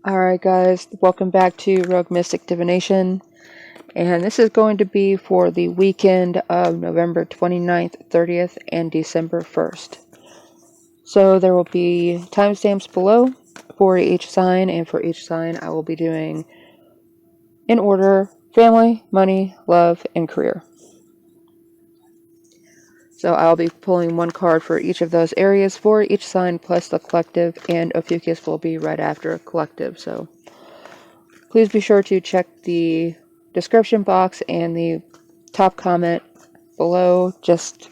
Alright guys, welcome back to Rogue Mystic Divination, and this is going to be for the weekend of November 29th, 30th, and December 1st. So there will be timestamps below for each sign, and for each sign I will be doing in order family, money, love, and career. So I'll be pulling one card for each of those areas for each sign plus the collective, and Ophiuchus will be right after collective. So please be sure to check the description box and the top comment below just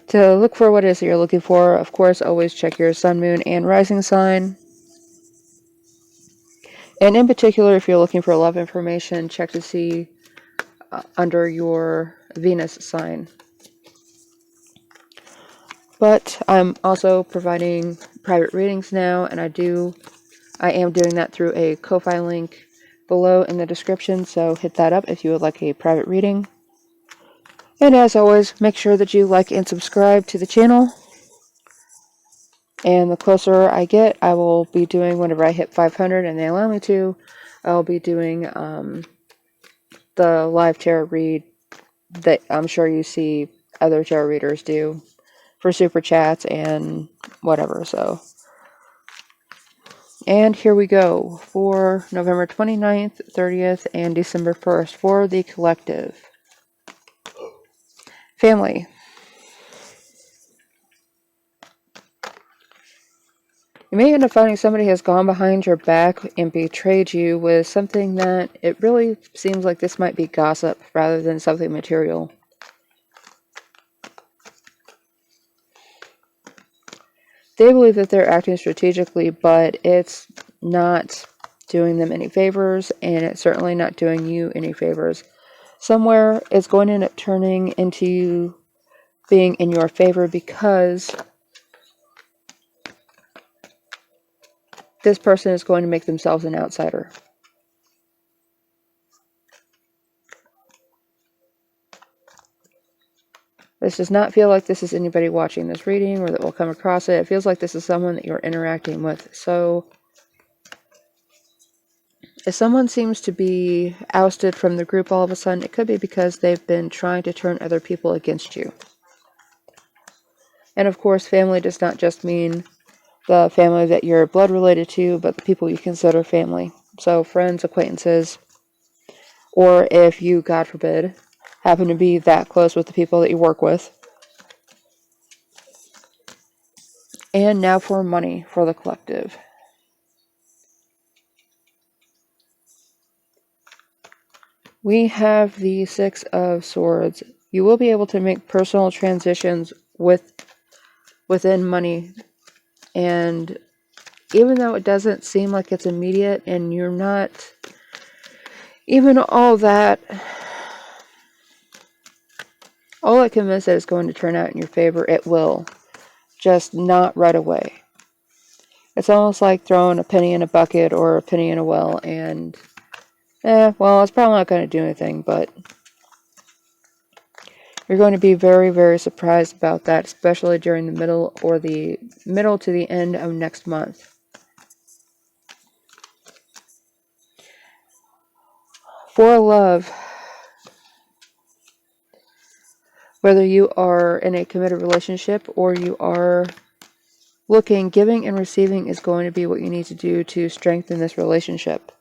to look for what it is that you're looking for. Of course, always check your sun, moon, and rising sign. And in particular, if you're looking for love information, check to see under your Venus sign. But I'm also providing private readings now, and I am doing that through a Ko-Fi link below in the description, so hit that up if you would like a private reading. And as always, make sure that you like and subscribe to the channel. And the closer I get, I will be doing, whenever I hit 500 and they allow me to, I'll be doing the live tarot read that I'm sure you see other tarot readers do for super chats and whatever. So, and here we go for November 29th, 30th, and December 1st for the collective. Family. You may end up finding somebody has gone behind your back and betrayed you with something that it really seems like this might be gossip rather than something material. They believe that they're acting strategically, but it's not doing them any favors, and it's certainly not doing you any favors. Somewhere it's going to end up turning into being in your favor because this person is going to make themselves an outsider. This does not feel like this is anybody watching this reading or that will come across it. It feels like this is someone that you're interacting with. So, if someone seems to be ousted from the group all of a sudden, it could be because they've been trying to turn other people against you. And of course, family does not just mean the family that you're blood related to, but the people you consider family. So, friends, acquaintances, or if you, God forbid, happen to be that close with the people that you work with. And now for money for the collective. We have the Six of Swords. You will be able to make personal transitions within money. And even though it doesn't seem like it's immediate and you're not even all that convinced that it's going to turn out in your favor, it will. Just not right away. It's almost like throwing a penny in a bucket or a penny in a well and, well, it's probably not going to do anything, but you're going to be very, very surprised about that, especially during the middle to the end of next month. For love, whether you are in a committed relationship or you are looking, giving and receiving is going to be what you need to do to strengthen this relationship.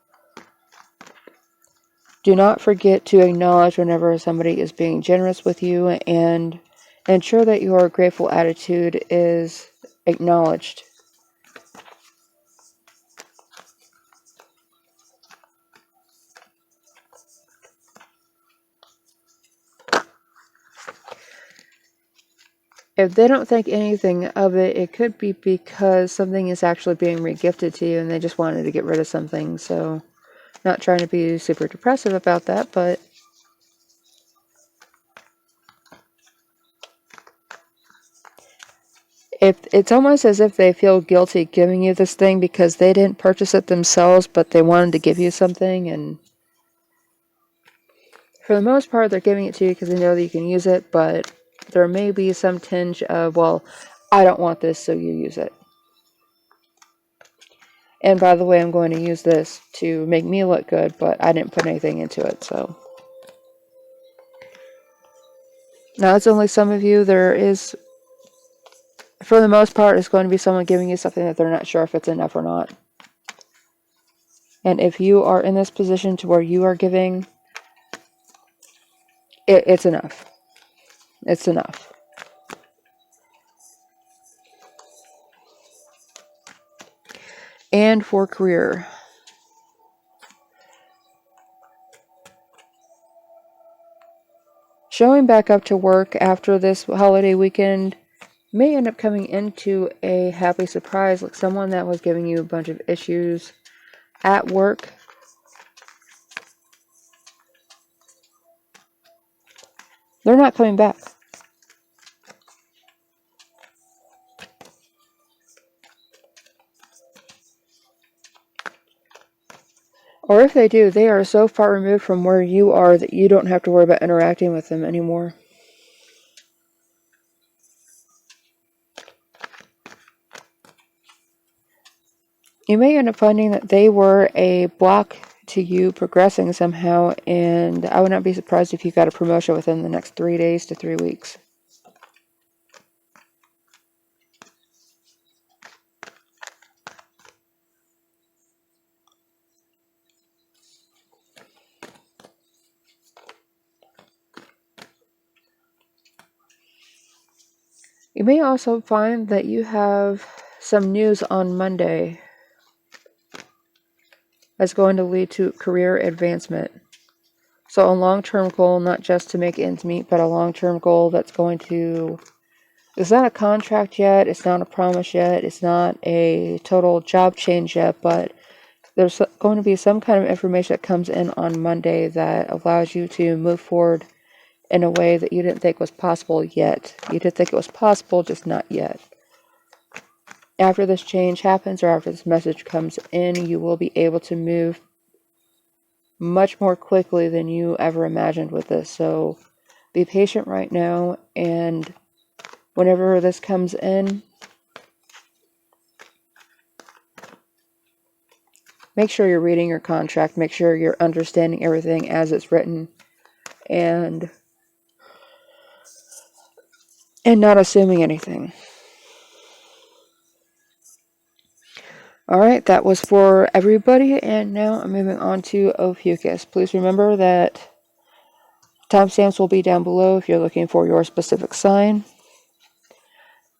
Do not forget to acknowledge whenever somebody is being generous with you and ensure that your grateful attitude is acknowledged. If they don't think anything of it, it could be because something is actually being regifted to you and they just wanted to get rid of something. So, not trying to be super depressive about that, but it's almost as if they feel guilty giving you this thing because they didn't purchase it themselves, but they wanted to give you something, and for the most part, they're giving it to you because they know that you can use it, but there may be some tinge of, well, I don't want this, so you use it. And by the way, I'm going to use this to make me look good, but I didn't put anything into it, so. Now, it's only some of you. There is, for the most part, it's going to be someone giving you something that they're not sure if it's enough or not. And if you are in this position to where you are giving, it's enough. It's enough. And for career. Showing back up to work after this holiday weekend may end up coming into a happy surprise, like someone that was giving you a bunch of issues at work. They're not coming back. Or if they do, they are so far removed from where you are that you don't have to worry about interacting with them anymore. You may end up finding that they were a block to you progressing somehow, and I would not be surprised if you got a promotion within the next 3 days to 3 weeks. You may also find that you have some news on Monday that's going to lead to career advancement. So a long-term goal, not just to make ends meet, but a long-term goal that's going to... It's not a contract yet, it's not a promise yet, it's not a total job change yet, but there's going to be some kind of information that comes in on Monday that allows you to move forward in a way that you didn't think was possible yet. You did think it was possible, just not yet. After this change happens, or after this message comes in, you will be able to move much more quickly than you ever imagined with this. So be patient right now, and whenever this comes in, make sure you're reading your contract, make sure you're understanding everything as it's written, and not assuming anything. Alright, that was for everybody, and now I'm moving on to Ophiuchus. Please remember that timestamps will be down below if you're looking for your specific sign.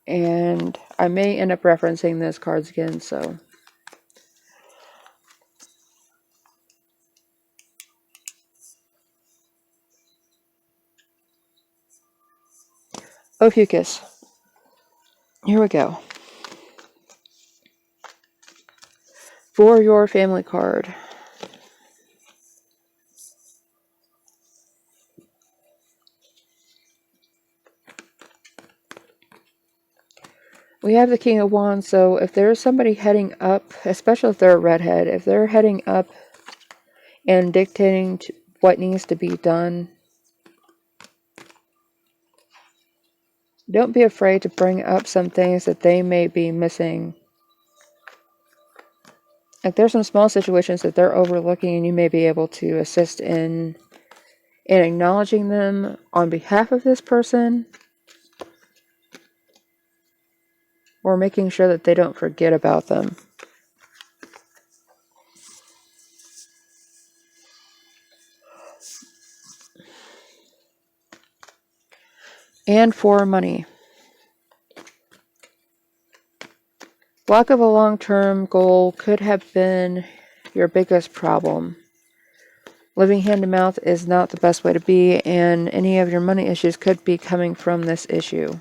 And I may end up referencing those cards again, so... Ophiuchus. Here we go. For your family card. We have the King of Wands, so if there's somebody heading up, especially if they're a redhead, if they're heading up and dictating what needs to be done, don't be afraid to bring up some things that they may be missing. Like there's some small situations that they're overlooking, and you may be able to assist in acknowledging them on behalf of this person, or making sure that they don't forget about them. And for money. Lack of a long-term goal could have been your biggest problem. Living hand-to-mouth is not the best way to be, and any of your money issues could be coming from this issue.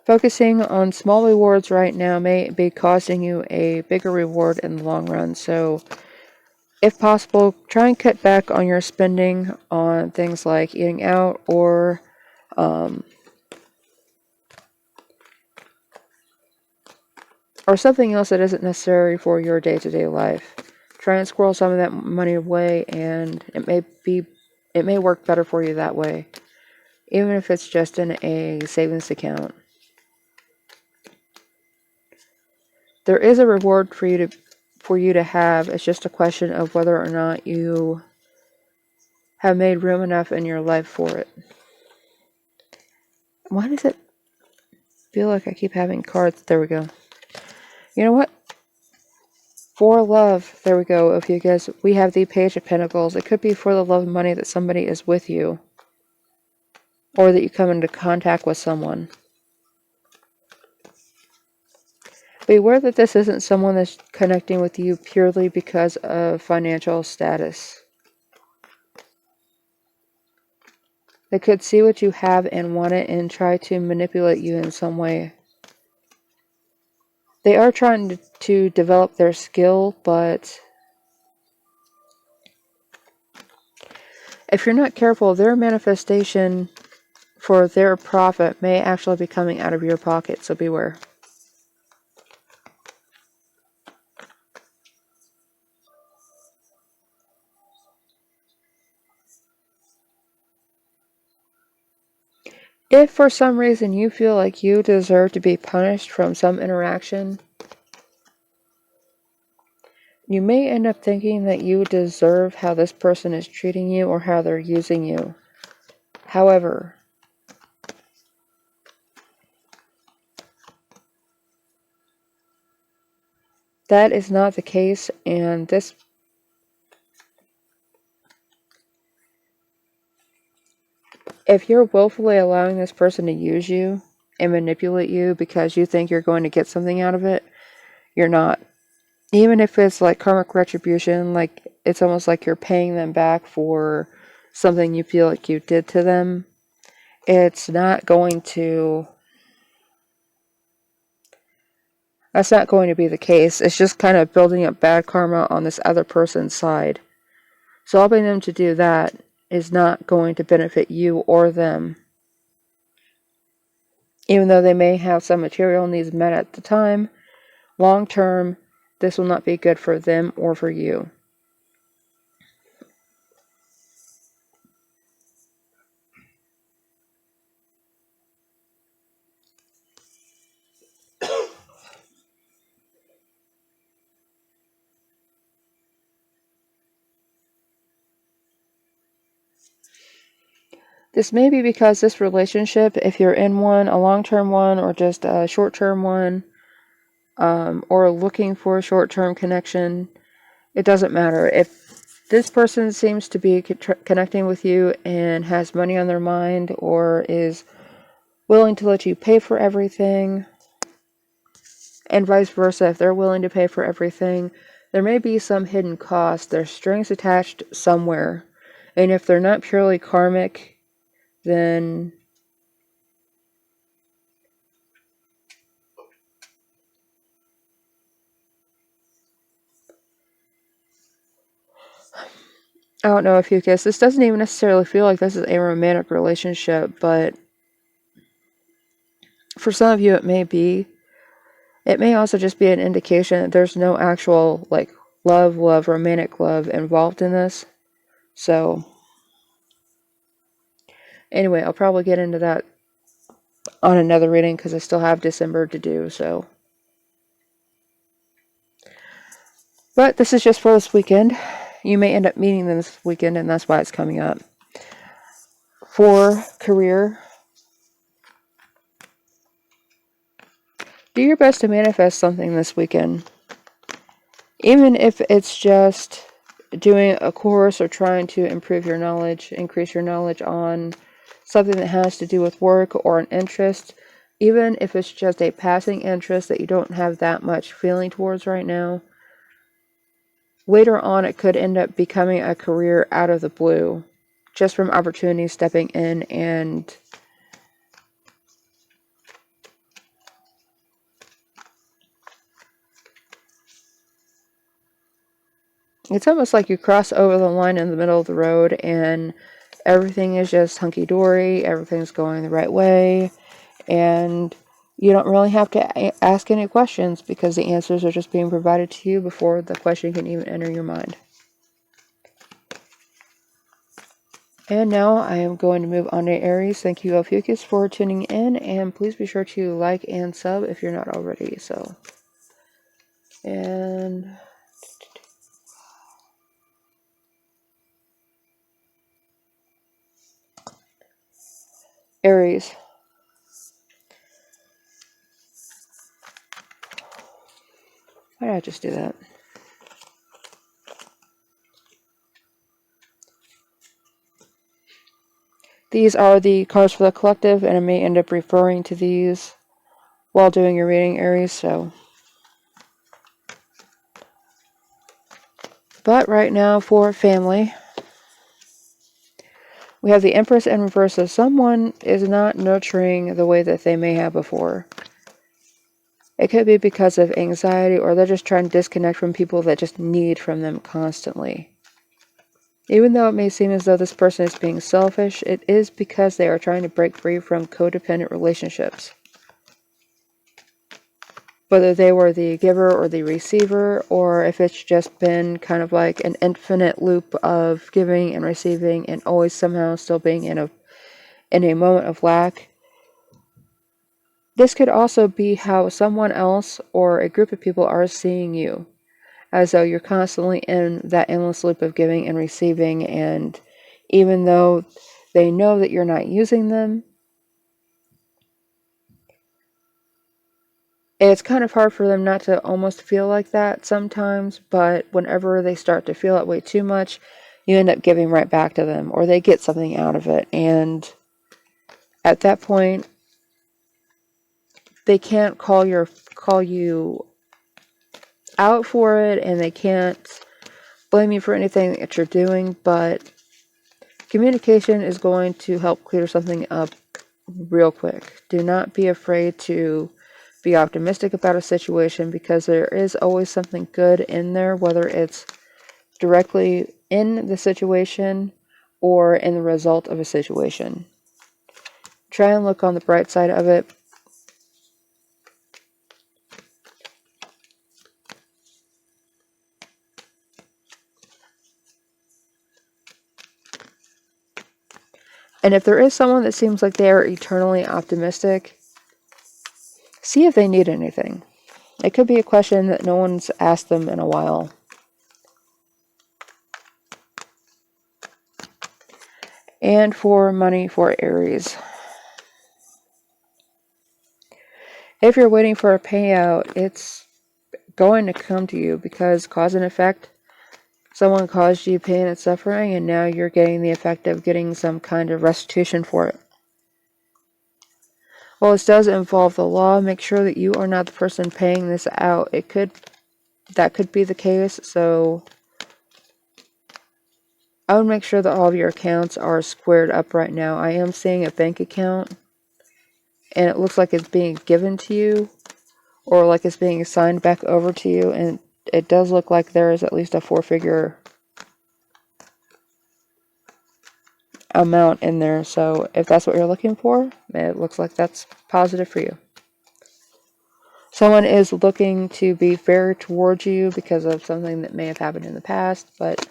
Focusing on small rewards right now may be costing you a bigger reward in the long run, so if possible, try and cut back on your spending on things like eating out or something else that isn't necessary for your day-to-day life. Try and squirrel some of that money away, and it may work better for you that way, even if it's just in a savings account. there is a reward for you to have. It's just a question of whether or not you have made room enough in your life for it. Why does it feel like I keep having cards? There we go. You know what? For love, there we go. If you guys, we have the Page of Pentacles. It could be for the love and money that somebody is with you, or that you come into contact with someone. Beware that this isn't someone that's connecting with you purely because of financial status. They could see what you have and want it and try to manipulate you in some way. They are trying to develop their skill, but if you're not careful, their manifestation for their profit may actually be coming out of your pocket, so beware. If for some reason you feel like you deserve to be punished from some interaction, you may end up thinking that you deserve how this person is treating you or how they're using you. However, that is not the case, and if you're willfully allowing this person to use you and manipulate you because you think you're going to get something out of it, you're not. Even if it's like karmic retribution, like it's almost like you're paying them back for something you feel like you did to them, it's not going to, that's not going to be the case. It's just kind of building up bad karma on this other person's side. So helping them to do that is not going to benefit you or them. Even though they may have some material needs met at the time, long term, this will not be good for them or for you. This may be because this relationship, if you're in one, a long-term one or just a short-term one, or looking for a short-term connection, it doesn't matter. If this person seems to be connecting with you and has money on their mind or is willing to let you pay for everything, and vice versa, if they're willing to pay for everything, there may be some hidden cost. There's strings attached somewhere. And if they're not purely karmic, then I don't know if you guess. This doesn't even necessarily feel like this is a romantic relationship, but for some of you it may be. It may also just be an indication that there's no actual, like, love, romantic love involved in this. So, anyway, I'll probably get into that on another reading because I still have December to do, so. But this is just for this weekend. You may end up meeting them this weekend, and that's why it's coming up. For career, do your best to manifest something this weekend. Even if it's just doing a course or trying to improve your knowledge, increase your knowledge on something that has to do with work or an interest, even if it's just a passing interest that you don't have that much feeling towards right now, later on it could end up becoming a career out of the blue, just from opportunities stepping in and it's almost like you cross over the line in the middle of the road and everything is just hunky-dory, everything's going the right way, and you don't really have to ask any questions because the answers are just being provided to you before the question can even enter your mind. And now I am going to move on to Aries. Thank you, Ophiuchus, for tuning in, and please be sure to like and sub if you're not already. So, And Aries. Why did I just do that? These are the cards for the collective, and I may end up referring to these while doing your reading, Aries, so. But right now, for family, we have the Empress in reverse, so someone is not nurturing the way that they may have before. It could be because of anxiety, or they're just trying to disconnect from people that just need from them constantly. Even though it may seem as though this person is being selfish, it is because they are trying to break free from codependent relationships. Whether they were the giver or the receiver, or if it's just been kind of like an infinite loop of giving and receiving and always somehow still being in a moment of lack. This could also be how someone else or a group of people are seeing you, as though you're constantly in that endless loop of giving and receiving, and even though they know that you're not using them, it's kind of hard for them not to almost feel like that sometimes, but whenever they start to feel that way too much, you end up giving right back to them, or they get something out of it, and at that point, they can't call you out for it, and they can't blame you for anything that you're doing, but communication is going to help clear something up real quick. Do not be afraid to be optimistic about a situation, because there is always something good in there, whether it's directly in the situation or in the result of a situation. Try and look on the bright side of it. And if there is someone that seems like they are eternally optimistic, see if they need anything. It could be a question that no one's asked them in a while. And for money for Aries. If you're waiting for a payout, it's going to come to you, because cause and effect. Someone caused you pain and suffering, and now you're getting the effect of getting some kind of restitution for it. While this does involve the law, make sure that you are not the person paying this out. That could be the case, so I would make sure that all of your accounts are squared up right now. I am seeing a bank account, and it looks like it's being given to you, or like it's being assigned back over to you, and it does look like there is at least a 4-figure amount in there. So if that's what you're looking for, it looks like that's positive for you. Someone is looking to be fair towards you because of something that may have happened in the past, but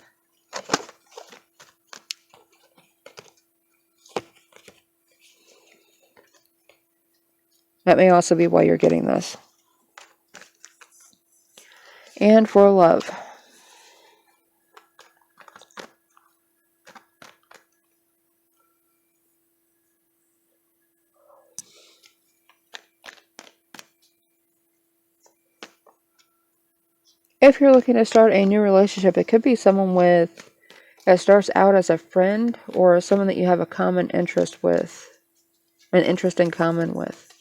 that may also be why you're getting this. And for love. If you're looking to start a new relationship, it could be someone that starts out as a friend, or someone that you have a common interest with, an interest in common with.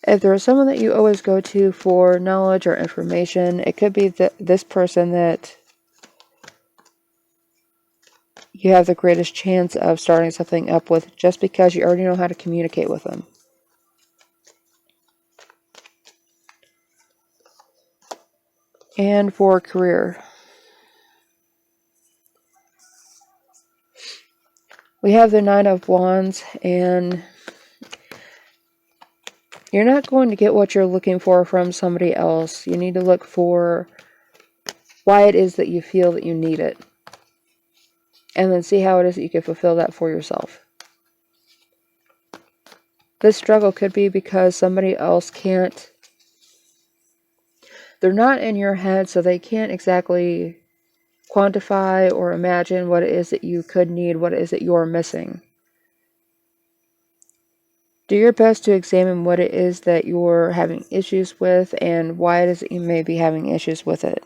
If there is someone that you always go to for knowledge or information, it could be this person that you have the greatest chance of starting something up with, just because you already know how to communicate with them. And for career, we have the Nine of Wands, and you're not going to get what you're looking for from somebody else. You need to look for why it is that you feel that you need it, and then see how it is that you can fulfill that for yourself. This struggle could be because somebody else can't they're not in your head, so they can't exactly quantify or imagine what it is that you could need, what it is that you're missing. Do your best to examine what it is that you're having issues with and why it is that you may be having issues with it.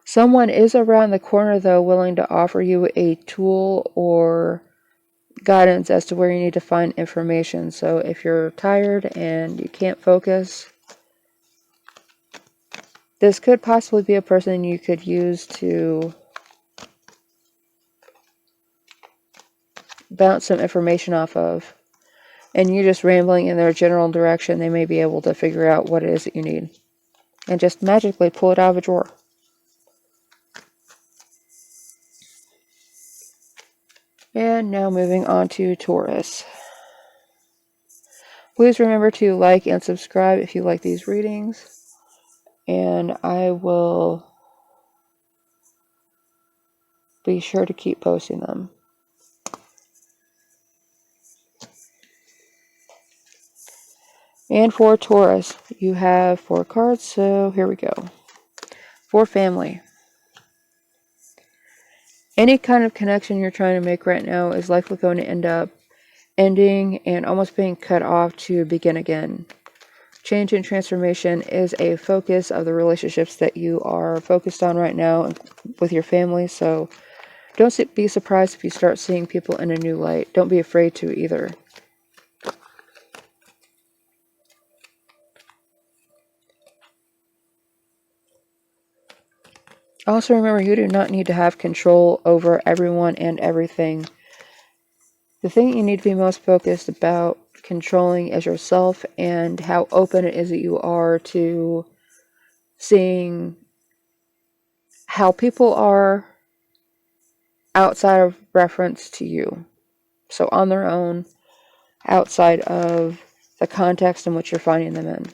Someone is around the corner, though, willing to offer you a tool or guidance as to where you need to find information. So if you're tired and you can't focus, this could possibly be a person you could use to bounce some information off of. And you just rambling in their general direction, they may be able to figure out what it is that you need. And just magically pull it out of a drawer. And now moving on to Taurus. Please remember to like and subscribe if you like these readings. And I will be sure to keep posting them. And for Taurus, you have 4 cards, so here we go. For family. Any kind of connection you're trying to make right now is likely going to end up ending and almost being cut off to begin again. Change and transformation is a focus of the relationships that you are focused on right now with your family, so don't be surprised if you start seeing people in a new light. Don't be afraid to either. Also remember, you do not need to have control over everyone and everything. The thing you need to be most focused about controlling is yourself and how open it is that you are to seeing how people are outside of reference to you. So on their own, outside of the context in which you're finding them in.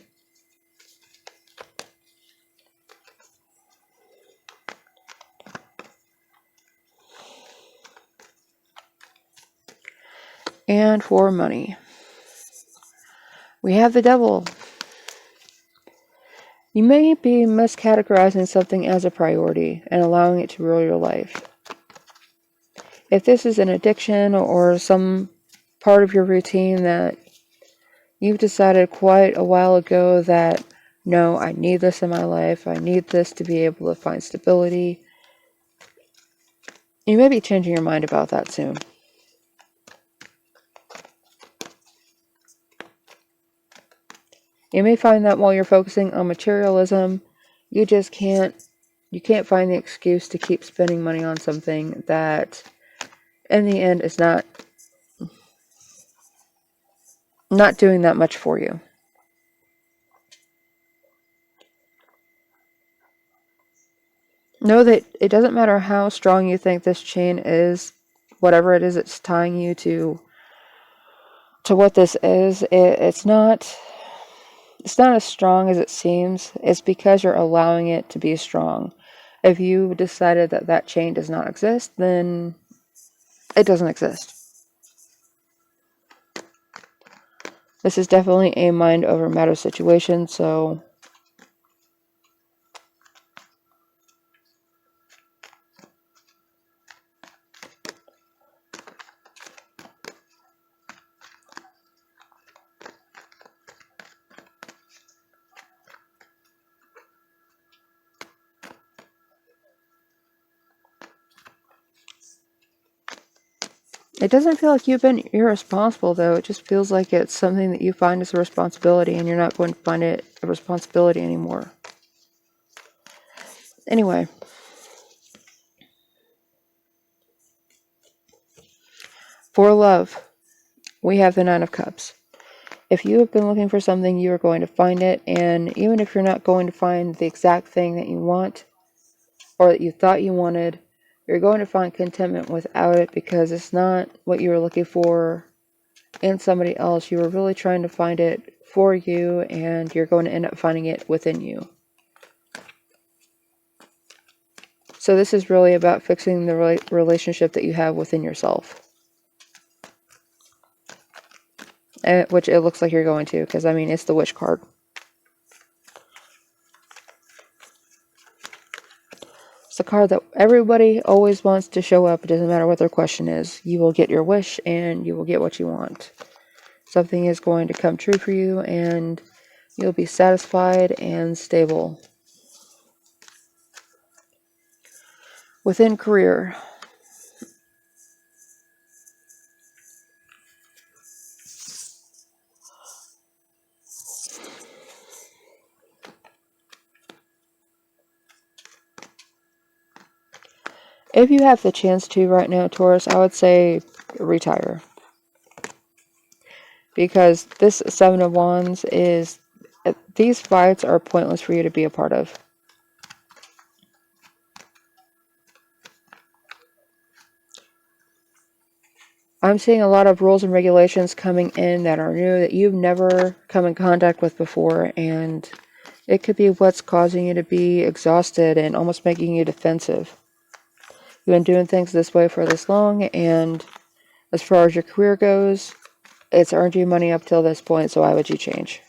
And for money, we have the Devil. You may be miscategorizing something as a priority and allowing it to rule your life. If this is an addiction or some part of your routine that you've decided quite a while ago that, no, I need this in my life, I need this to be able to find stability, you may be changing your mind about that soon. You may find that while you're focusing on materialism, you can't find the excuse to keep spending money on something that in the end is not doing that much for you. Know that it doesn't matter how strong you think this chain is, whatever it is that's tying you to what this is, it's not as strong as it seems. It's because you're allowing it to be strong. If you decided that that chain does not exist, then it doesn't exist. This is definitely a mind over matter situation, so it doesn't feel like you've been irresponsible, though. It just feels like it's something that you find as a responsibility, and you're not going to find it a responsibility anymore. Anyway. For love, we have the 9 of Cups. If you have been looking for something, you are going to find it, and even if you're not going to find the exact thing that you want, or that you thought you wanted, you're going to find contentment without it, because it's not what you were looking for in somebody else. You were really trying to find it for you, and you're going to end up finding it within you. So this is really about fixing the relationship that you have within yourself. which it looks like you're going to, because, I mean, it's the Witch card. It's the card that everybody always wants to show up. It doesn't matter what their question is. You will get your wish, and you will get what you want. Something is going to come true for you, and you'll be satisfied and stable. Within career, if you have the chance to right now, Taurus, I would say retire. Because this Seven of Wands is, these fights are pointless for you to be a part of. I'm seeing a lot of rules and regulations coming in that are new, that you've never come in contact with before, and it could be what's causing you to be exhausted and almost making you defensive. You've been doing things this way for this long, and as far as your career goes, it's earned you money up till this point, so why would you change?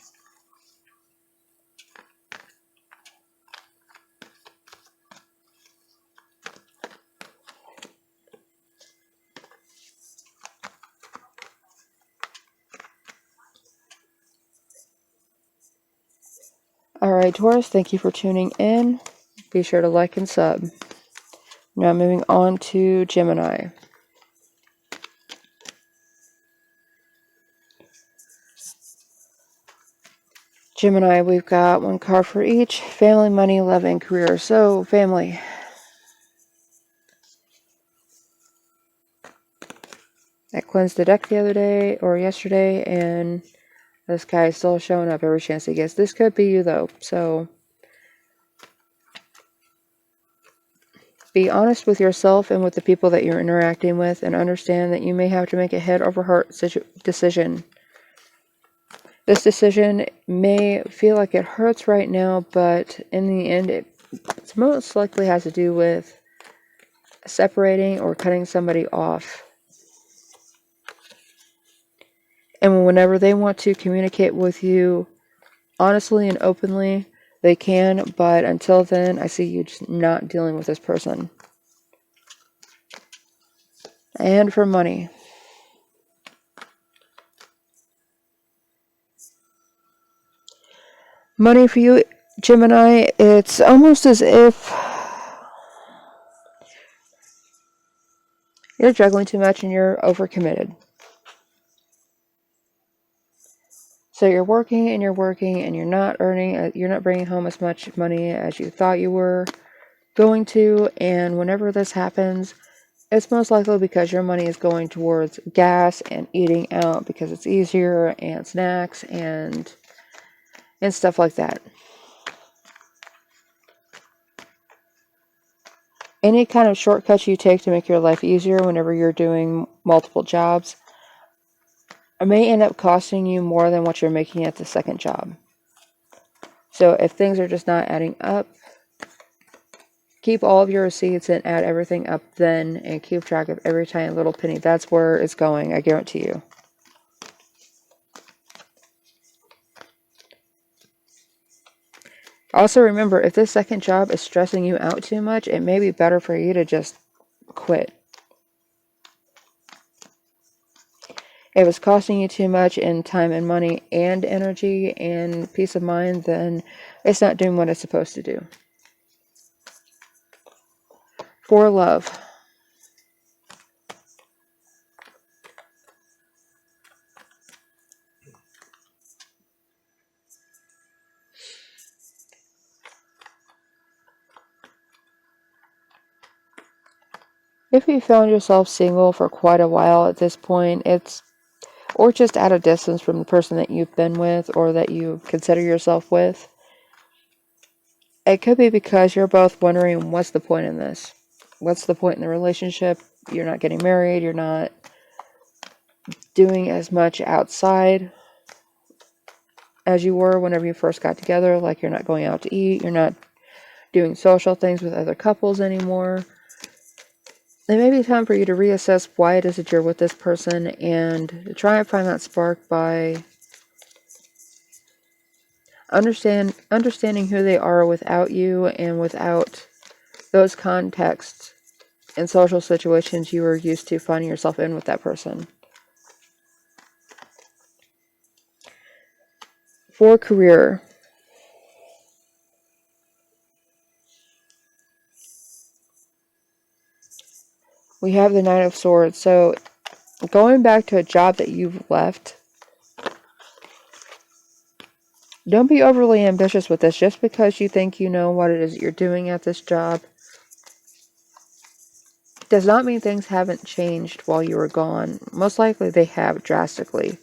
Alright, Taurus, thank you for tuning in. Be sure to like and sub. Now moving on to Gemini. Gemini, we've got one card for each. Family, money, love, and career. So, family. I cleansed the deck the other day, or yesterday, and this guy is still showing up every chance he gets. This could be you, though. So, be honest with yourself and with the people that you're interacting with, and understand that you may have to make a head over heart decision. This decision may feel like it hurts right now, but in the end, it most likely has to do with separating or cutting somebody off. And whenever they want to communicate with you honestly and openly, they can, but until then, I see you just not dealing with this person. And for money. Money for you, Gemini, it's almost as if you're juggling too much and you're overcommitted. So you're working and you're not earning, you're not bringing home as much money as you thought you were going to, and whenever this happens, it's most likely because your money is going towards gas and eating out because it's easier, and snacks and stuff like that. Any kind of shortcuts you take to make your life easier whenever you're doing multiple jobs may end up costing you more than what you're making at the second job. So if things are just not adding up, keep all of your receipts and add everything up then, and keep track of every tiny little penny. That's where it's going, I guarantee you. Also remember, if this second job is stressing you out too much, it may be better for you to just quit. If it's costing you too much in time and money and energy and peace of mind, then it's not doing what it's supposed to do. For love. If you found yourself single for quite a while at this point, or just at a distance from the person that you've been with or that you consider yourself with, it could be because you're both wondering, what's the point in this? What's the point in the relationship? You're not getting married. You're not doing as much outside as you were whenever you first got together. Like, you're not going out to eat. You're not doing social things with other couples anymore. it may be time for you to reassess why it is that you're with this person and try and find that spark by understanding who they are without you and without those contexts and social situations you were used to finding yourself in with that person. For career, we have the Knight of Swords. So going back to a job that you've left, don't be overly ambitious with this. Just because you think you know what it is that you're doing at this job does not mean things haven't changed while you were gone. Most likely they have drastically.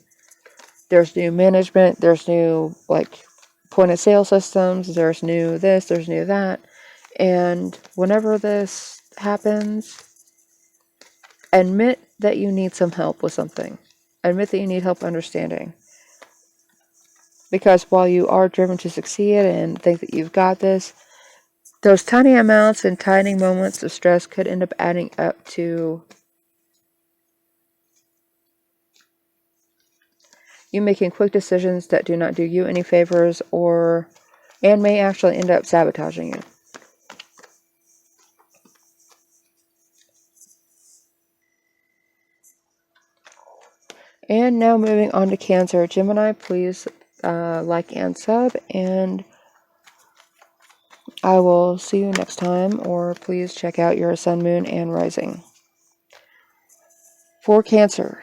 There's new management, there's new point of sale systems, there's new this, there's new that. And whenever this happens, admit that you need some help with something. Admit that you need help understanding. Because while you are driven to succeed and think that you've got this, those tiny amounts and tiny moments of stress could end up adding up to you making quick decisions that do not do you any favors and may actually end up sabotaging you. And now moving on to Cancer. Gemini, please like and sub, and I will see you next time, or please check out your sun, moon, and rising. For Cancer,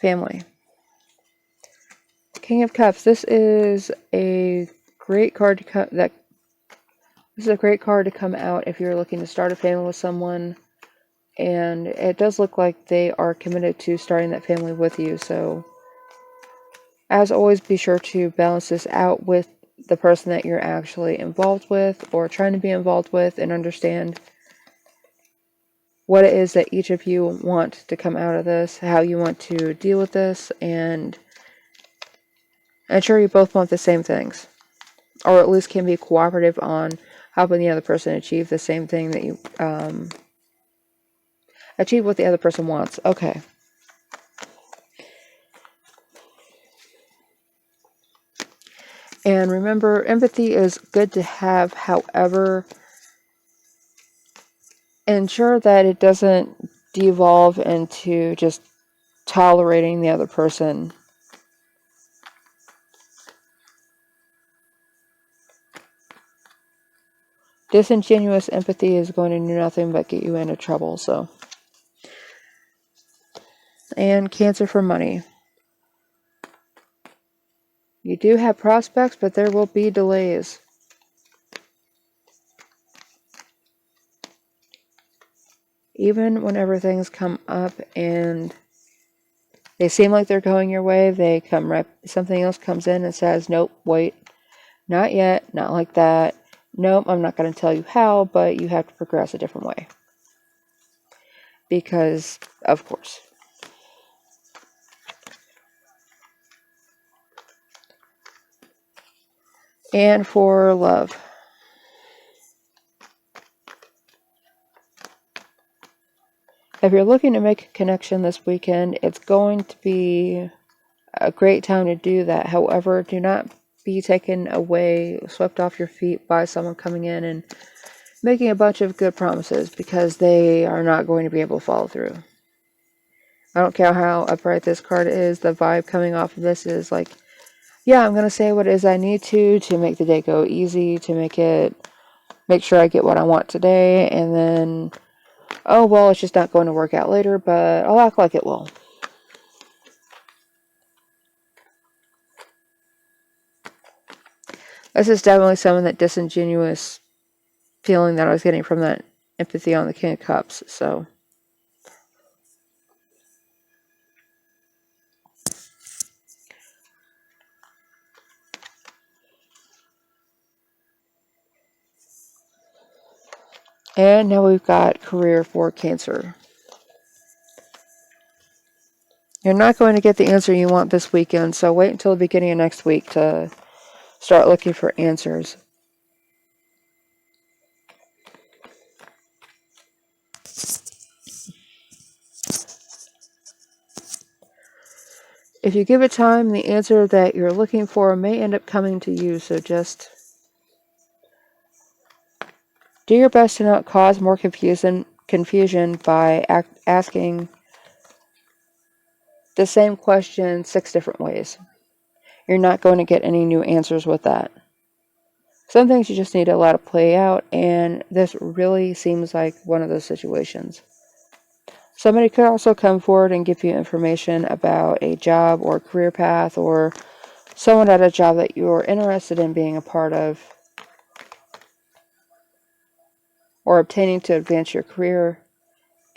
family. King of Cups. This is a great card to come out if you're looking to start a family with someone, and it does look like they are committed to starting that family with you. So, as always, be sure to balance this out with the person that you're actually involved with or trying to be involved with, and understand what it is that each of you want to come out of this, how you want to deal with this, and ensure you both want the same things, or at least can be cooperative on helping the other person achieve the same thing that you achieve what the other person wants. Okay. And remember, empathy is good to have. However, ensure that it doesn't devolve into just tolerating the other person. Disingenuous empathy is going to do nothing but get you into trouble. So, and Cancer for money. You do have prospects, but there will be delays. Even whenever things come up and they seem like they're going your way, something else comes in and says, nope, wait, not yet, not like that. Nope, I'm not going to tell you how, but you have to progress a different way. Because, of course. And for love. If you're looking to make a connection this weekend, it's going to be a great time to do that. However, do not be taken away, swept off your feet by someone coming in and making a bunch of good promises, because they are not going to be able to follow through. I don't care how upright this card is, the vibe coming off of this is like, yeah, I'm going to say what it is I need to make the day go easy, to make sure I get what I want today, and then, oh, well, it's just not going to work out later, but I'll act like it will. This is definitely some of that disingenuous feeling that I was getting from that empathy on the King of Cups, so. And now we've got career for Cancer. You're not going to get the answer you want this weekend, so wait until the beginning of next week to start looking for answers. If you give it time, the answer that you're looking for may end up coming to you, so just do your best to not cause more confusion by asking the same question 6 different ways. You're not going to get any new answers with that. Some things you just need to let it play out, and this really seems like one of those situations. Somebody could also come forward and give you information about a job or career path, or someone at a job that you're interested in being a part of or obtaining to advance your career,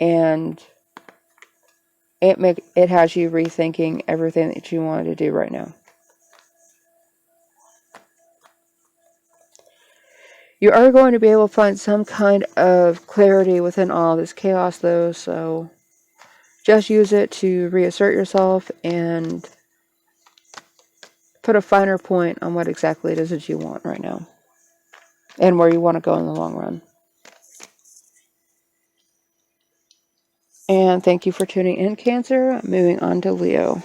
and it has you rethinking everything that you wanted to do right now. You are going to be able to find some kind of clarity within all this chaos, though, so just use it to reassert yourself and put a finer point on what exactly it is that you want right now and where you want to go in the long run. And thank you for tuning in, Cancer. Moving on to Leo.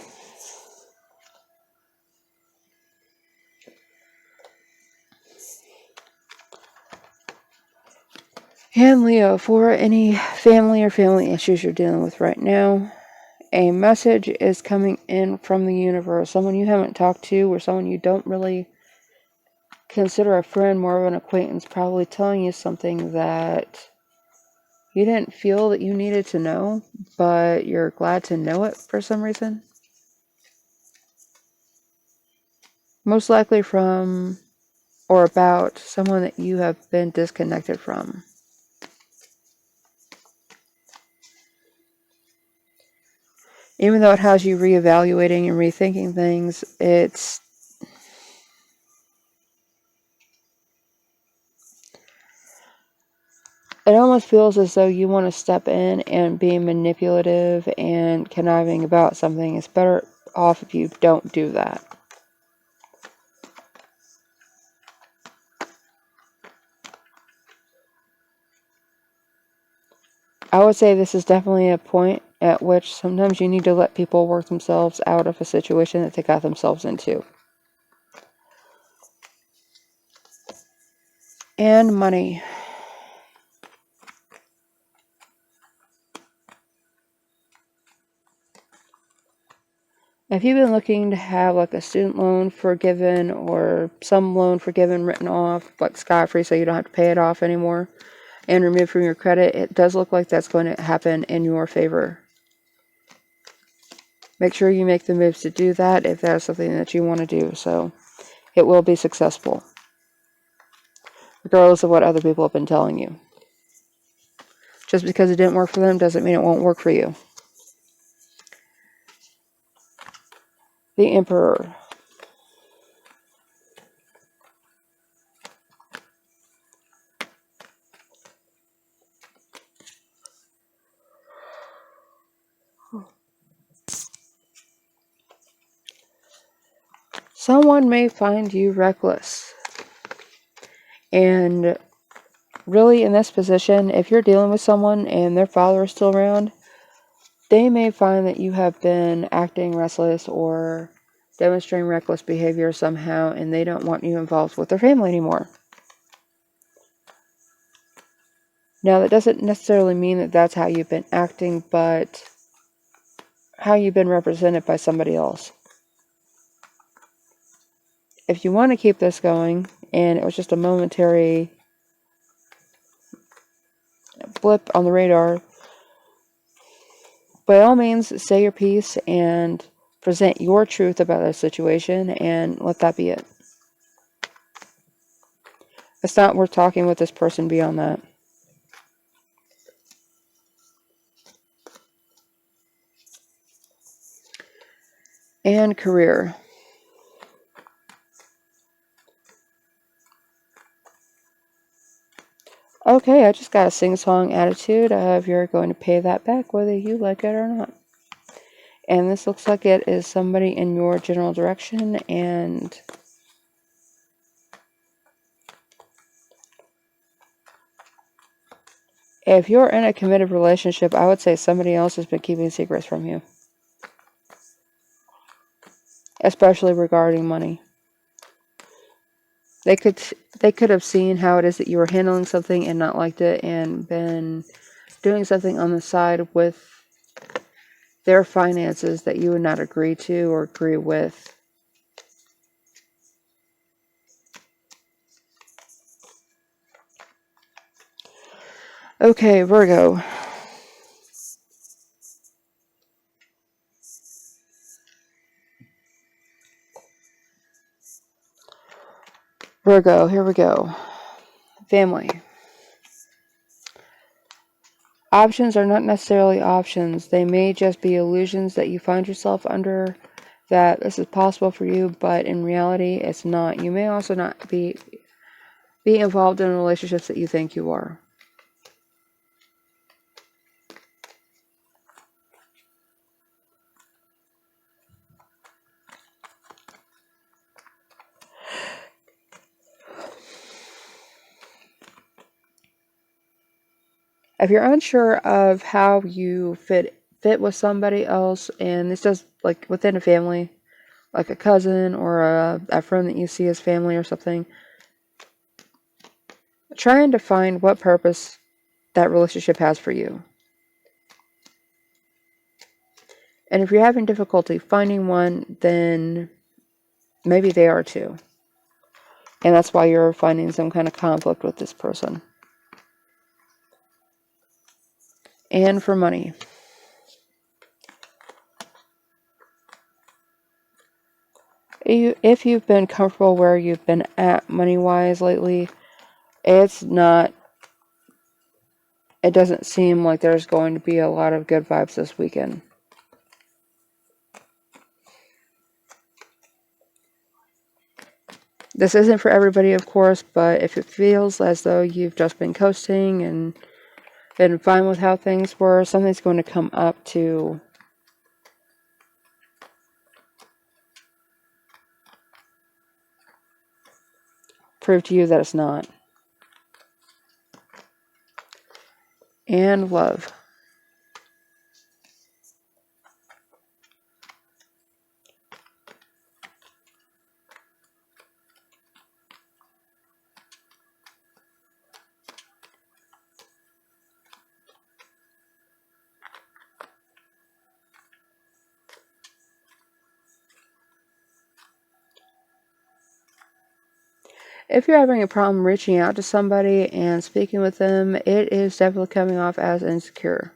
And Leo, for any family or family issues you're dealing with right now, a message is coming in from the universe. Someone you haven't talked to, or someone you don't really consider a friend, more of an acquaintance, probably telling you something that you didn't feel that you needed to know, but you're glad to know it for some reason. Most likely from or about someone that you have been disconnected from. Even though it has you reevaluating and rethinking things, it almost feels as though you want to step in and be manipulative and conniving about something. It's better off if you don't do that. I would say this is definitely a point at which sometimes you need to let people work themselves out of a situation that they got themselves into. And money. If you've been looking to have like a student loan forgiven or some loan forgiven, written off, like scot-free so you don't have to pay it off anymore, and removed from your credit, it does look like that's going to happen in your favor. Make sure you make the moves to do that if that is something that you want to do, so it will be successful, regardless of what other people have been telling you. Just because it didn't work for them doesn't mean it won't work for you. The Emperor. Someone may find you reckless. And really, in this position, if you're dealing with someone and their father is still around, they may find that you have been acting restless or demonstrating reckless behavior somehow, and they don't want you involved with their family anymore. Now, that doesn't necessarily mean that that's how you've been acting, but how you've been represented by somebody else. If you want to keep this going, and it was just a momentary blip on the radar, by all means, say your piece and present your truth about the situation and let that be it. It's not worth talking with this person beyond that. And career. Okay, I just got a sing-song attitude of you're going to pay that back whether you like it or not. And this looks like it is somebody in your general direction, and If you're in a committed relationship, I would say somebody else has been keeping secrets from you. Especially regarding money. They could have seen how it is that you were handling something and not liked it and been doing something on the side with their finances that you would not agree to or agree with. Okay, Virgo. Virgo, here we go. Family. Options are not necessarily options. They may just be illusions that you find yourself under, that this is possible for you, but in reality, it's not. You may also not be involved in relationships that you think you are. If you're unsure of how you fit with somebody else, and this does like within a family, like a cousin or a friend that you see as family or something, trying to find what purpose that relationship has for you. And if you're having difficulty finding one, then maybe they are too. And that's why you're finding some kind of conflict with this person. And for money. If you've been comfortable where you've been at money-wise lately, it doesn't seem like there's going to be a lot of good vibes this weekend. This isn't for everybody, of course, but if it feels as though you've just been coasting and been fine with how things were, something's going to come up to prove to you that it's not. And love. If you're having a problem reaching out to somebody and speaking with them, it is definitely coming off as insecure.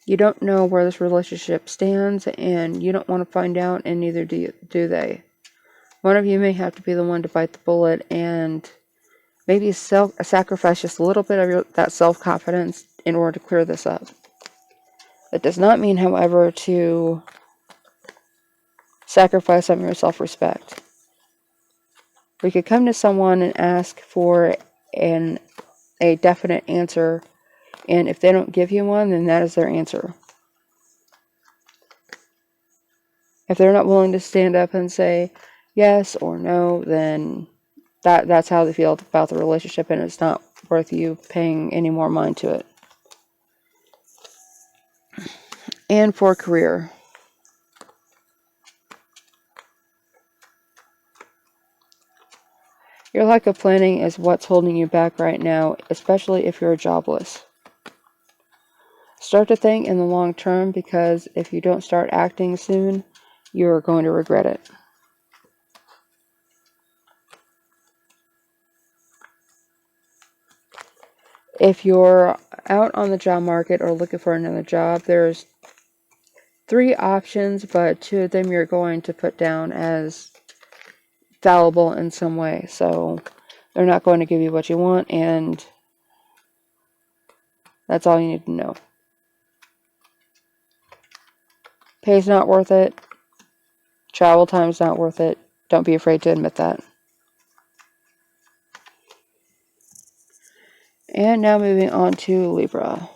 You don't know where this relationship stands, and you don't want to find out, and neither do they. One of you may have to be the one to bite the bullet and maybe sacrifice just a little bit of that self-confidence in order to clear this up. That does not mean, however, to sacrifice some of your self-respect. We could come to someone and ask for a definite answer, and if they don't give you one, then that is their answer. If they're not willing to stand up and say yes or no, then that's how they feel about the relationship, and it's not worth you paying any more mind to it. And for career. Your lack of planning is what's holding you back right now, especially if you're jobless. Start to think in the long term, because if you don't start acting soon, you're going to regret it. If you're out on the job market or looking for another job, there's 3 options, but 2 of them you're going to put down as fallible in some way. So they're not going to give you what you want, and that's all you need to know. Pay's not worth it. Travel time's not worth it. Don't be afraid to admit that. And now moving on to Libra.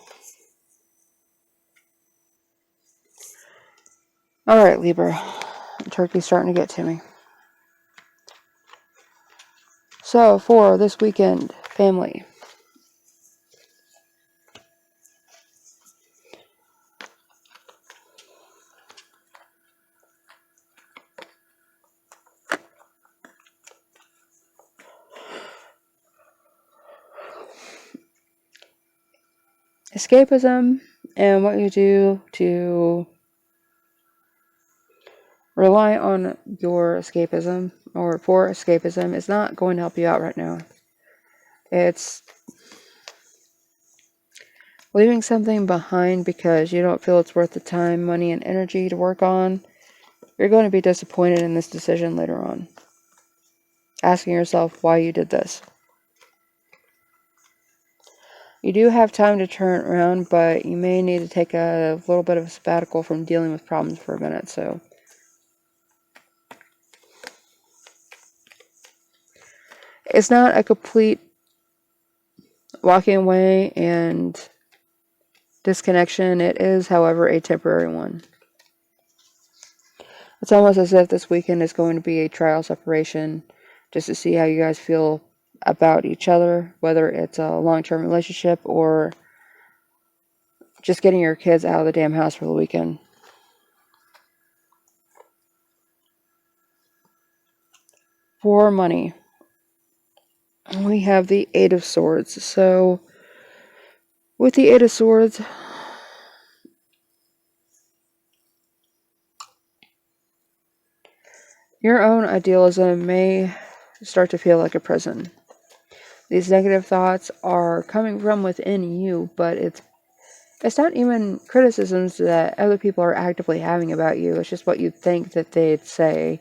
Alright, Libra. Turkey's starting to get to me. So, for this weekend, family. escapism and what you do to rely on your escapism or for escapism is not going to help you out right now. It's leaving something behind because you don't feel it's worth the time, money, and energy to work on. You're going to be disappointed in this decision later on, asking yourself why you did this. You do have time to turn it around, but you may need to take a little bit of a sabbatical from dealing with problems for a minute. So it's not a complete walking away and disconnection. It is, however, a temporary one. It's almost as if this weekend is going to be a trial separation just to see how you guys feel about each other, whether it's a long-term relationship or just getting your kids out of the damn house for the weekend. For money, we have the Eight of Swords. So, with the Eight of Swords, your own idealism may start to feel like a prison. These negative thoughts are coming from within you, but it's not even criticisms that other people are actively having about you. It's just what you think that they'd say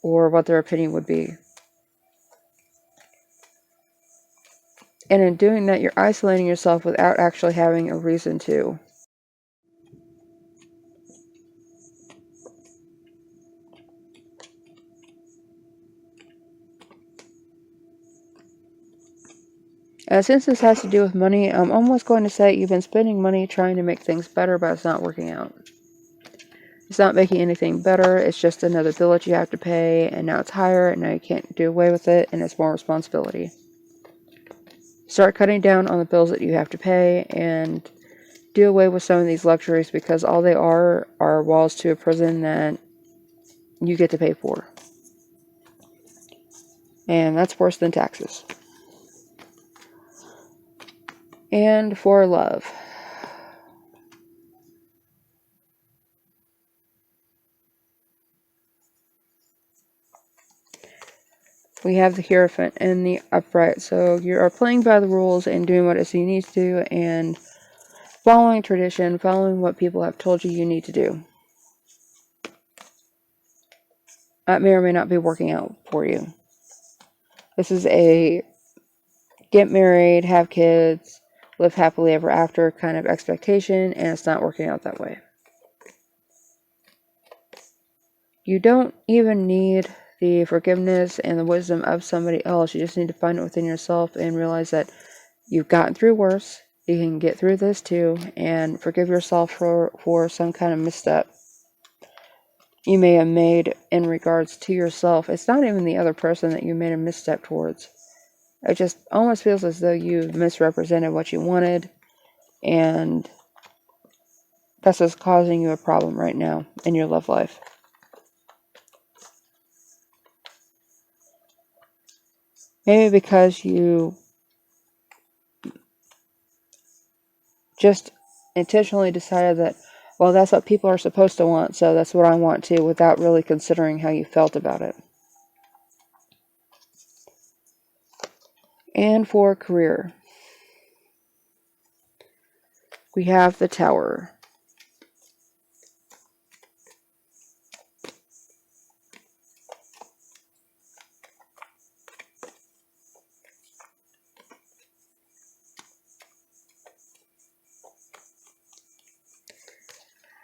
or what their opinion would be. And in doing that, you're isolating yourself without actually having a reason to. Since this has to do with money, I'm almost going to say you've been spending money trying to make things better, but it's not working out. It's not making anything better. It's just another bill that you have to pay, and now it's higher, and now you can't do away with it, and it's more responsibility. Start cutting down on the bills that you have to pay, and do away with some of these luxuries, because all they are walls to a prison that you get to pay for. And that's worse than taxes. And for love. We have the Hierophant and the Upright. So you are playing by the rules and doing what you need to do and following tradition, following what people have told you you need to do. That may or may not be working out for you. This is a get married, have kids, live happily ever after kind of expectation, and it's not working out that way. You don't even need the forgiveness and the wisdom of somebody else. You just need to find it within yourself and realize that you've gotten through worse. You can get through this too, and forgive yourself for some kind of misstep you may have made in regards to yourself. It's not even the other person that you made a misstep towards. It just almost feels as though you misrepresented what you wanted, and that's just causing you a problem right now in your love life. Maybe because you just intentionally decided that, well, that's what people are supposed to want, so that's what I want too, without really considering how you felt about it. And for career, we have the Tower.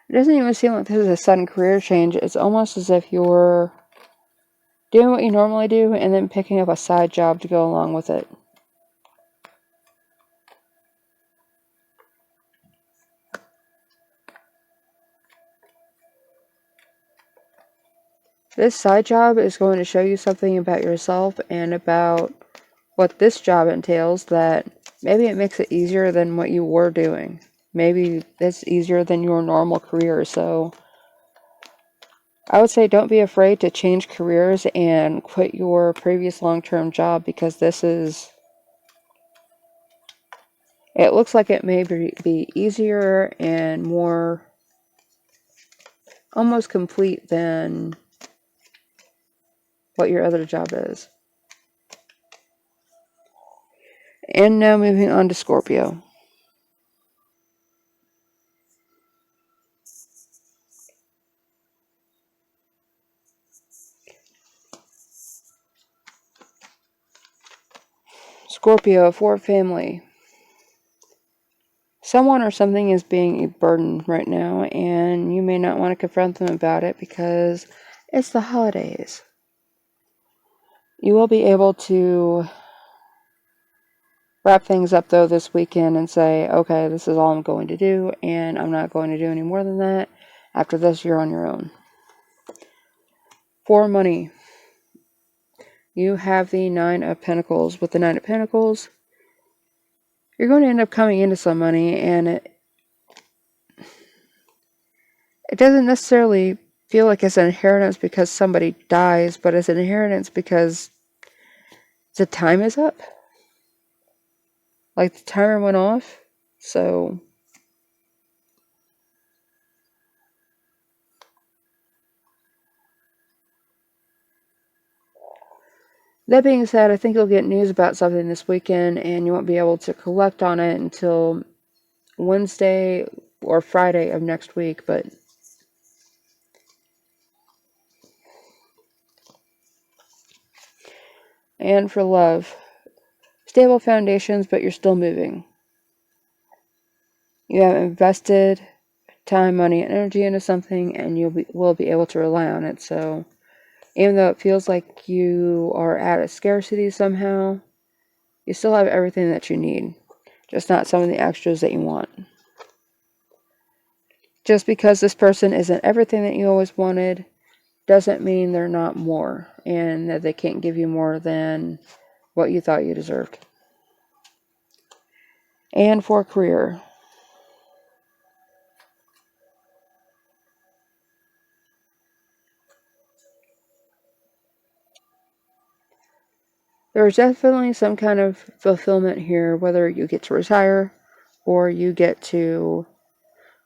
It doesn't even seem like this is a sudden career change. It's almost as if you're doing what you normally do and then picking up a side job to go along with it. This side job is going to show you something about yourself and about what this job entails that maybe it makes it easier than what you were doing. Maybe it's easier than your normal career. So I would say don't be afraid to change careers and quit your previous long-term job, because it's It looks like it may be easier and more almost complete than what your other job is. And now moving on to Scorpio. Scorpio, for family. Someone or something is being a burden right now, and you may not want to confront them about it because it's the holidays. You will be able to wrap things up, though, this weekend and say, okay, this is all I'm going to do, and I'm not going to do any more than that. After this, you're on your own. For money, you have the Nine of Pentacles. With the Nine of Pentacles, you're going to end up coming into some money, and it doesn't necessarily feel like it's an inheritance because somebody dies, but it's an inheritance because the time is up. Like the timer went off, so that being said, I think you'll get news about something this weekend, and you won't be able to collect on it until Wednesday or Friday of next week, but and for love, stable foundations, but you're still moving. You have invested time, money, and energy into something, and will be able to rely on it. So even though it feels like you are at a scarcity somehow, you still have everything that you need, just not some of the extras that you want. Just because this person isn't everything that you always wanted doesn't mean they're not more, and that they can't give you more than what you thought you deserved. And for career, there's definitely some kind of fulfillment here, whether you get to retire or you get to,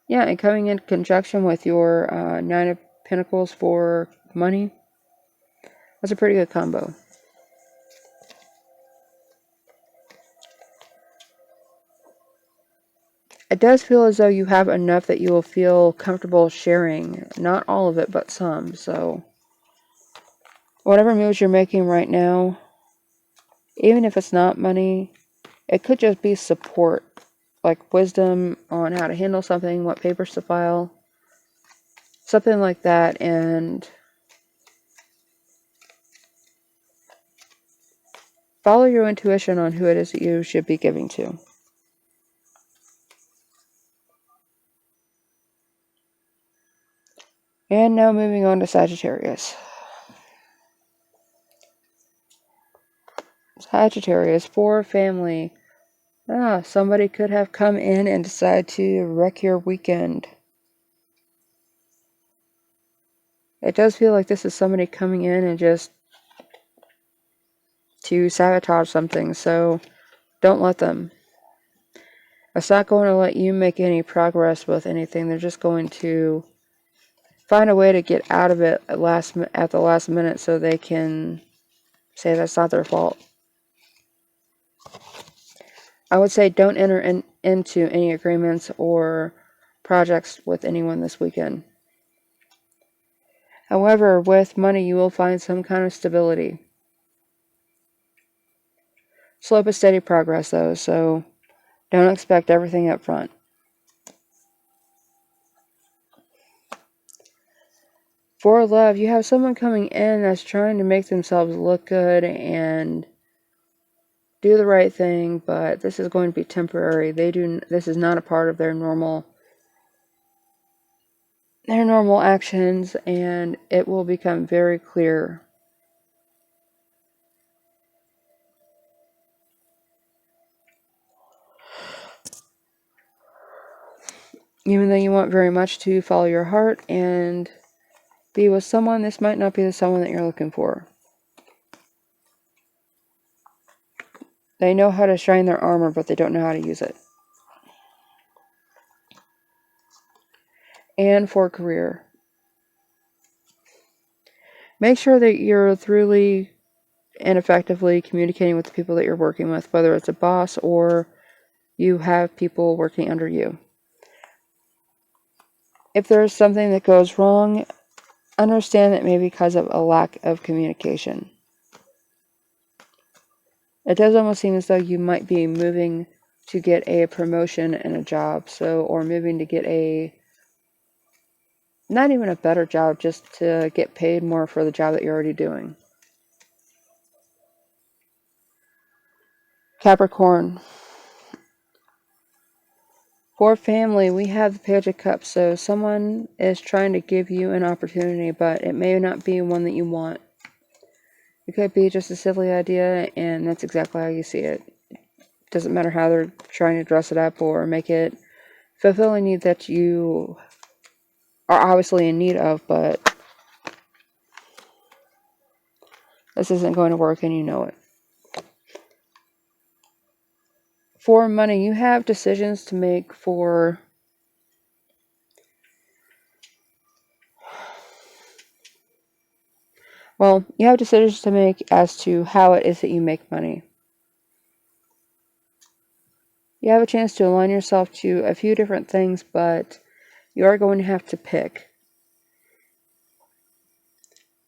and coming in conjunction with your Nine of Pentacles for money. That's a pretty good combo. It does feel as though you have enough that you will feel comfortable sharing. Not all of it, but some. So whatever moves you're making right now, even if it's not money, it could just be support. Like wisdom on how to handle something, what papers to file, something like that. And follow your intuition on who it is that you should be giving to. And now moving on to Sagittarius. Sagittarius, for family. Somebody could have come in and decided to wreck your weekend. It does feel like this is somebody coming in and just to sabotage something, so don't let them. It's not going to let you make any progress with anything. They're just going to find a way to get out of it at the last minute so they can say that's not their fault. I would say don't enter into any agreements or projects with anyone this weekend. However, with money, you will find some kind of stability. Slow but steady progress, though, so don't expect everything up front. For love, you have someone coming in that's trying to make themselves look good and do the right thing, but this is going to be temporary. This is not a part of their normal actions, and it will become very clear. Even though you want very much to follow your heart and be with someone, this might not be the someone that you're looking for. They know how to shine their armor, but they don't know how to use it. And for career, make sure that you're thoroughly and effectively communicating with the people that you're working with, whether it's a boss or you have people working under you. If there's something that goes wrong, understand that maybe because of a lack of communication. It does almost seem as though you might be moving to get a promotion in a job, or moving to get not even a better job, just to get paid more for the job that you're already doing. Capricorn. For family, we have the Page of Cups, so someone is trying to give you an opportunity, but it may not be one that you want. It could be just a silly idea, and that's exactly how you see it. Doesn't matter how they're trying to dress it up or make it fulfill a need that you are obviously in need of, but this isn't going to work and you know it. For money, you have decisions to make you have decisions to make as to how it is that you make money. You have a chance to align yourself to a few different things, but you are going to have to pick.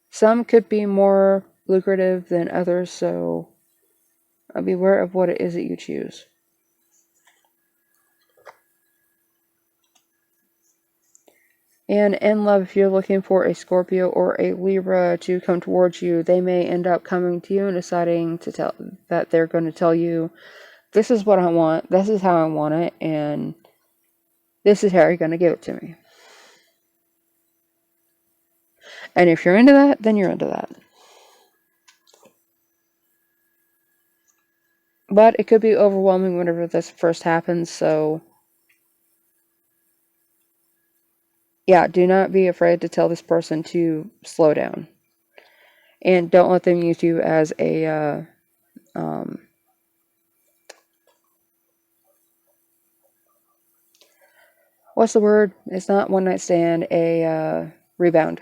Some could be more lucrative than others, so be aware of what it is that you choose. And in love, if you're looking for a Scorpio or a Libra to come towards you, they may end up coming to you and deciding that they're going to tell you, this is what I want, this is how I want it, and this is how you're going to give it to me. And if you're into that, then you're into that. But it could be overwhelming whenever this first happens, so yeah, do not be afraid to tell this person to slow down. And don't let them use you as a, what's the word? It's not one night stand, a rebound.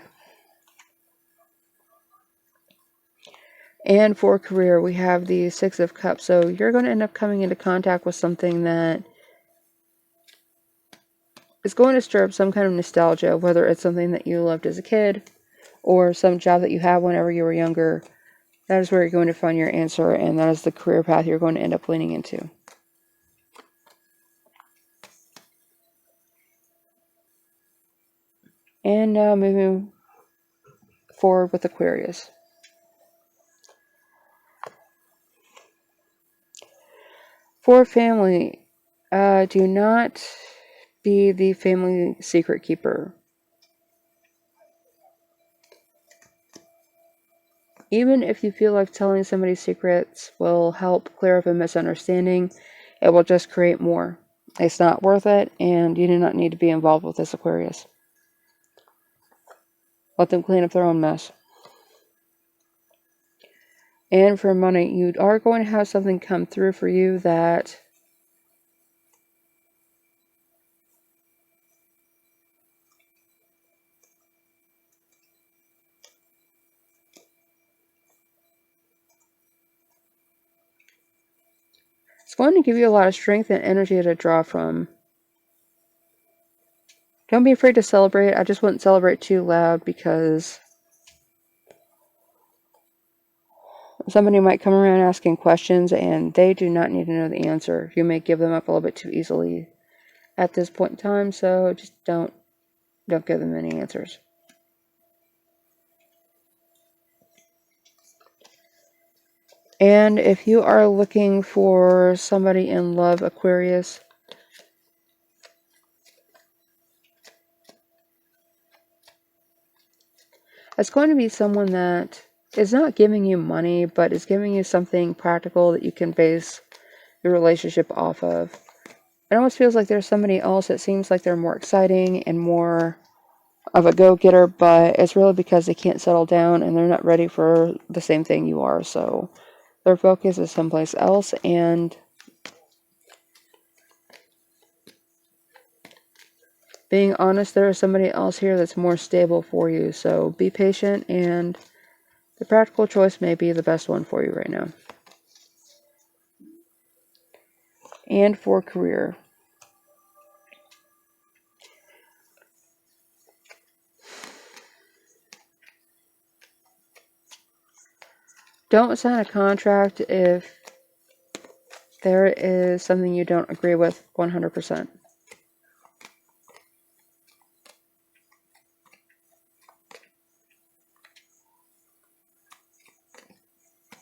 And for career, we have the Six of Cups. So you're going to end up coming into contact with something that is going to stir up some kind of nostalgia, whether it's something that you loved as a kid or some job that you had whenever you were younger. That is where you're going to find your answer, and that is the career path you're going to end up leaning into. And now moving forward with Aquarius. For family, do not be the family secret keeper. Even if you feel like telling somebody's secrets will help clear up a misunderstanding, it will just create more. It's not worth it, and you do not need to be involved with this, Aquarius. Let them clean up their own mess. And for money, you are going to have something come through for you that it's going to give you a lot of strength and energy to draw from. Don't be afraid to celebrate. I just wouldn't celebrate too loud, because somebody might come around asking questions and they do not need to know the answer. You may give them up a little bit too easily at this point in time, so just don't give them any answers. And if you are looking for somebody in love, Aquarius, it's going to be someone that is not giving you money, but is giving you something practical that you can base your relationship off of. It almost feels like there's somebody else that seems like they're more exciting and more of a go-getter, but it's really because they can't settle down and they're not ready for the same thing you are, so their focus is someplace else. And being honest, there is somebody else here that's more stable for you. So be patient, and the practical choice may be the best one for you right now. And for career. Don't sign a contract if there is something you don't agree with 100%.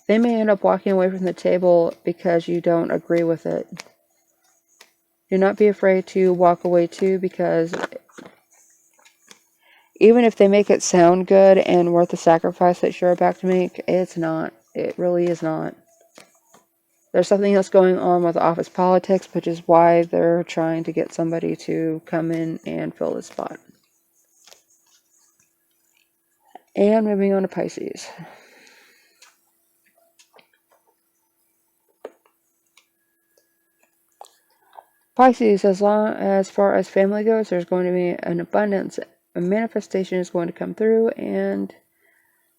They may end up walking away from the table because you don't agree with it. Do not be afraid to walk away too, because even if they make it sound good and worth the sacrifice that you're about to make, it's not. It really is not. There's something else going on with office politics, which is why they're trying to get somebody to come in and fill this spot. And moving on to Pisces. Pisces, as far as family goes, there's going to be an abundance. A manifestation is going to come through, and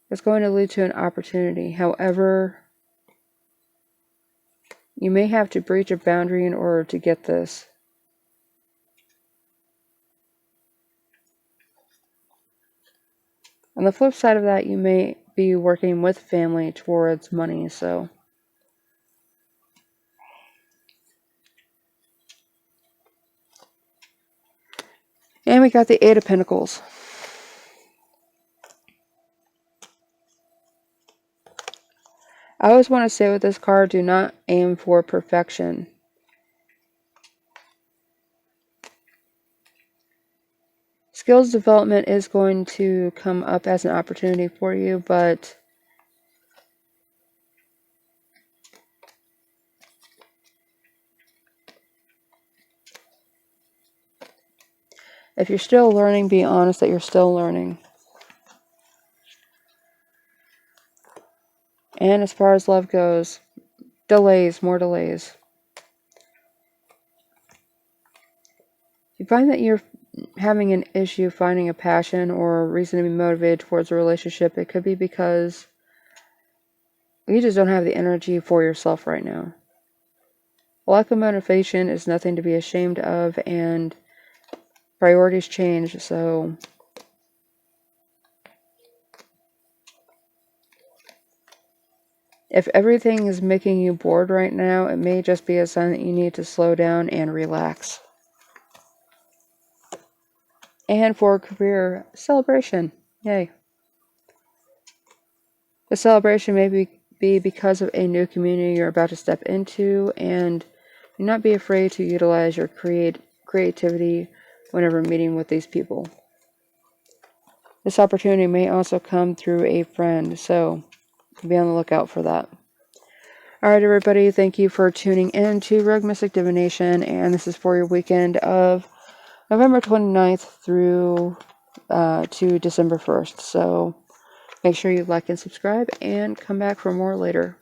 it's going to lead to an opportunity. However, you may have to breach a boundary in order to get this. On the flip side of that, you may be working with family towards money, so. And we got the Eight of Pentacles. I always want to say with this card, do not aim for perfection. Skills development is going to come up as an opportunity for you, but if you're still learning, be honest that you're still learning. And as far as love goes, delays, more delays. If you find that you're having an issue finding a passion or a reason to be motivated towards a relationship, it could be because you just don't have the energy for yourself right now. Lack of motivation is nothing to be ashamed of, and priorities change, so if everything is making you bored right now, it may just be a sign that you need to slow down and relax. And for career, celebration. Yay. The celebration may be because of a new community you're about to step into, and do not be afraid to utilize your creativity whenever meeting with these people. This opportunity may also come through a friend, so be on the lookout for that. Alright everybody, thank you for tuning in to Rogue Mystic Divination, and this is for your weekend of November 29th through to December 1st. So make sure you like and subscribe, and come back for more later.